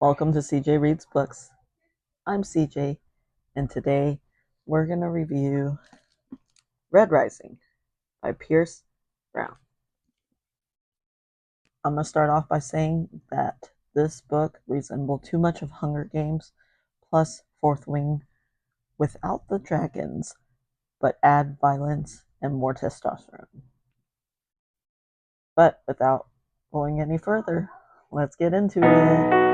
Welcome to CJ Reads Books. I'm CJ, and today we're going to review Red Rising by Pierce Brown. I'm going to start off by saying that this book resembled too much of Hunger Games plus Fourth Wing without the dragons, but add violence and more testosterone. But without going any further, let's get into it.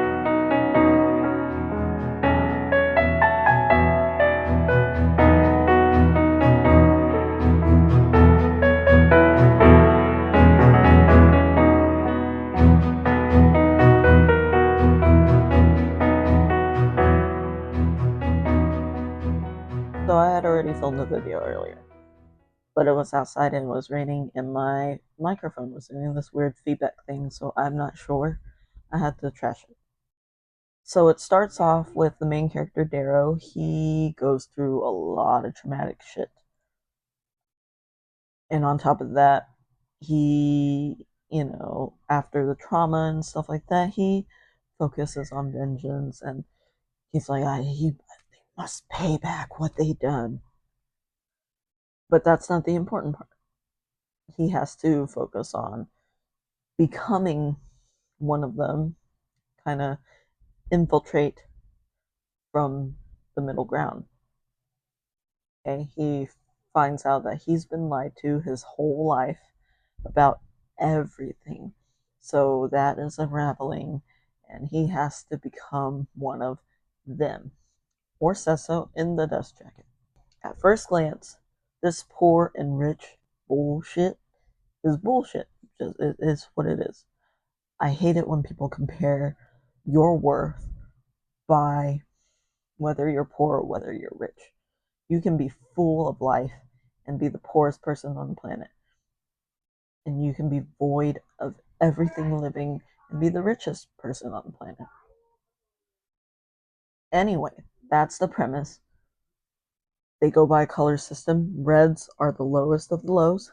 So I had already filmed a video earlier, but it was outside and it was raining, and my microphone was doing this weird feedback thing, so I'm not sure. I had to trash it. So it starts off with the main character, Darrow. He goes through a lot of traumatic shit. And on top of that, after the trauma and stuff like that, he focuses on vengeance, and he's like, they must pay back what they done. But that's not the important part. He has to focus on becoming one of them, kind of infiltrate from the middle ground. Okay, he finds out that he's been lied to his whole life about everything. So that is unraveling, and he has to become one of them, or says so in the dust jacket. At first glance, this poor and rich bullshit is bullshit. It is what it is. I hate it when people compare your worth by whether you're poor or whether you're rich. You can be full of life and be the poorest person on the planet. And you can be void of everything living and be the richest person on the planet. Anyway, that's the premise. They go by a color system. Reds are the lowest of the lows,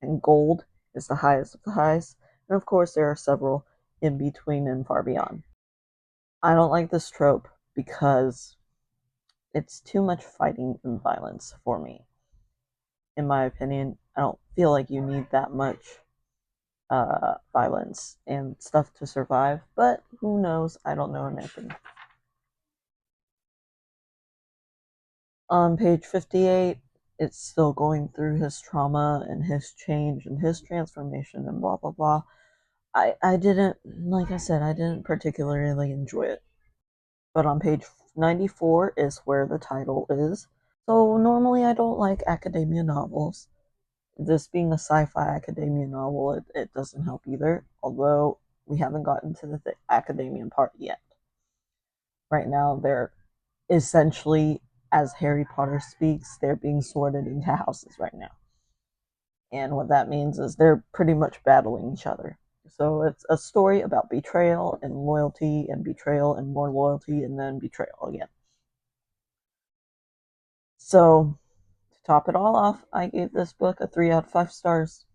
and gold is the highest of the highs. And of course, there are several in between and far beyond. I don't like this trope because it's too much fighting and violence for me. In my opinion, I don't feel like you need that much violence and stuff to survive, but who knows? I don't know anything. On page 58, it's still going through his trauma and his change and his transformation and blah blah blah. I didn't, like I said, I didn't particularly enjoy it. But on page 94 is where the title is. So normally I don't like academia novels. This being a sci-fi academia novel, it doesn't help either, although we haven't gotten to the academia part yet. Right now, they're essentially, as Harry Potter speaks, they're being sorted into houses right now. And what that means is they're pretty much battling each other. So it's a story about betrayal and loyalty and betrayal and more loyalty and then betrayal again. So to top it all off, I gave this book a 3 out of 5 stars.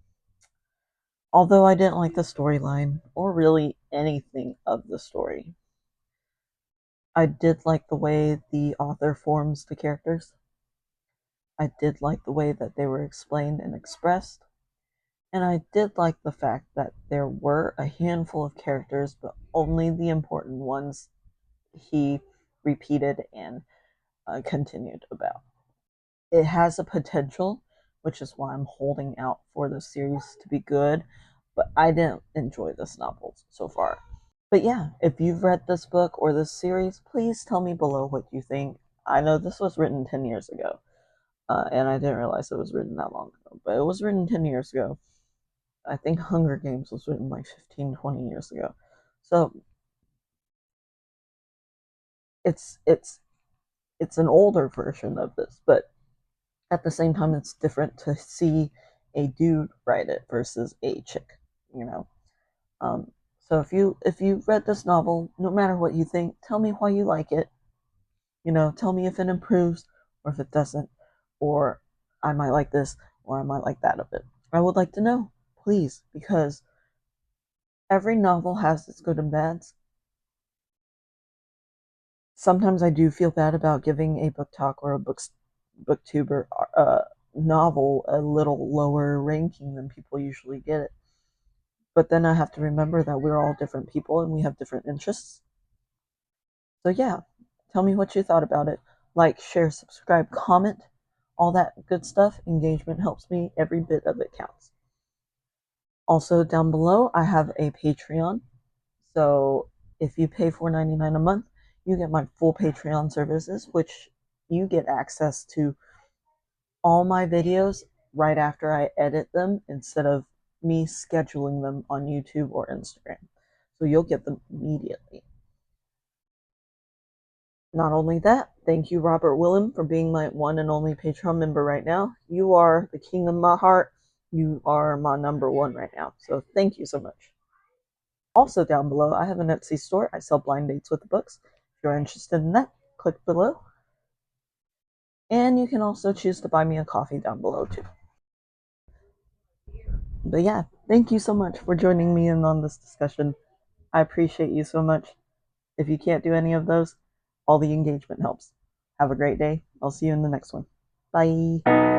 Although I didn't like the storyline or really anything of the story, I did like the way the author forms the characters. I did like the way that they were explained and expressed. And I did like the fact that there were a handful of characters, but only the important ones he repeated and continued about. It has a potential, which is why I'm holding out for the series to be good, but I didn't enjoy this novel so far. But yeah, if you've read this book or this series, please tell me below what you think. I know this was written 10 years ago, and I didn't realize it was written that long ago, but it was written 10 years ago. I think Hunger Games was written like 15, 20 years ago. So it's an older version of this, but at the same time it's different to see a dude write it versus a chick, you know. So if you read this novel, no matter what you think, tell me why you like it. Tell me if it improves or if it doesn't, or I might like this or I might like that of it. I would like to know, please, because every novel has its good and bads. sometimes I do feel bad about giving a book talk or a booktube or novel a little lower ranking than people usually get it. But then I have to remember that we're all different people and we have different interests. So yeah, tell me what you thought about it. Like, share, subscribe, comment, all that good stuff. Engagement helps me. Every bit of it counts. Also, down below, I have a Patreon. So if you pay $4.99 a month, you get my full Patreon services, which you get access to all my videos right after I edit them instead of me scheduling them on YouTube or Instagram. So you'll get them immediately. Not only that, thank you, Robert Willem, for being my one and only Patreon member right now. You are the king of my heart. You are my number one right now. So thank you so much. Also, down below, I have an Etsy store. I sell blind dates with the books. If you're interested in that, click below. And you can also choose to buy me a coffee down below, too. But yeah, thank you so much for joining me in on this discussion. I appreciate you so much. If you can't do any of those, all the engagement helps. Have a great day. I'll see you in the next one. Bye.